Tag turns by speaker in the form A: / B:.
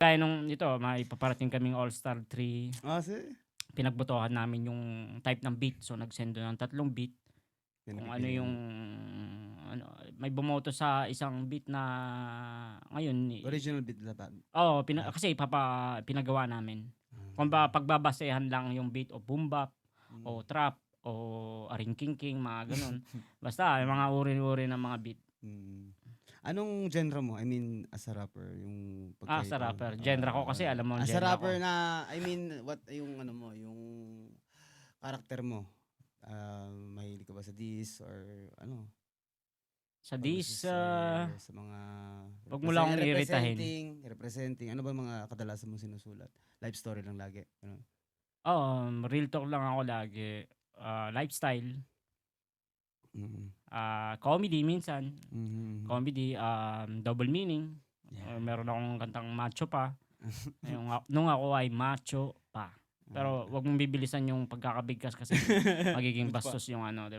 A: Gaya nung ito, may paparating kaming All-Star 3,
B: Sige.
A: pinagbotohan namin yung type ng beat. So nag-send doon ng 3 beat. Kung ano
B: Pinagpipilian
A: yung
B: mo.
A: ano, may bumoto sa isang beat na ngayon
B: Original beat dapat.
A: kasi pinagawa namin. Kung pagbabasehan lang yung beat o boom bap o trap o aringkingking, mga ganun. Basta yung mga uri-uri ng mga beat.
B: Anong genre mo? I mean, as a rapper, yung
A: Sa rapper. Genre ko kasi alam mo ang
B: as a
A: genre ko.
B: rapper na, I mean, what yung ano mo, yung karakter mo? Mahilig ka ba sa diss or ano?
A: Sa diss,
B: Sa mga
A: wag mo lang akong iritahin.
B: representing, ano ba mga kadalasan mo sinusulat? Life story lang lagi. Ano?
A: Real talk lang ako lagi. Lifestyle. Comedy minsan. Comedy, double meaning. Meron akong kantang macho pa. Nung ako ay macho pa. Pero wag mong bibilisan yung pagkakabigkas kasi magiging bastos yung ano, 'di ba?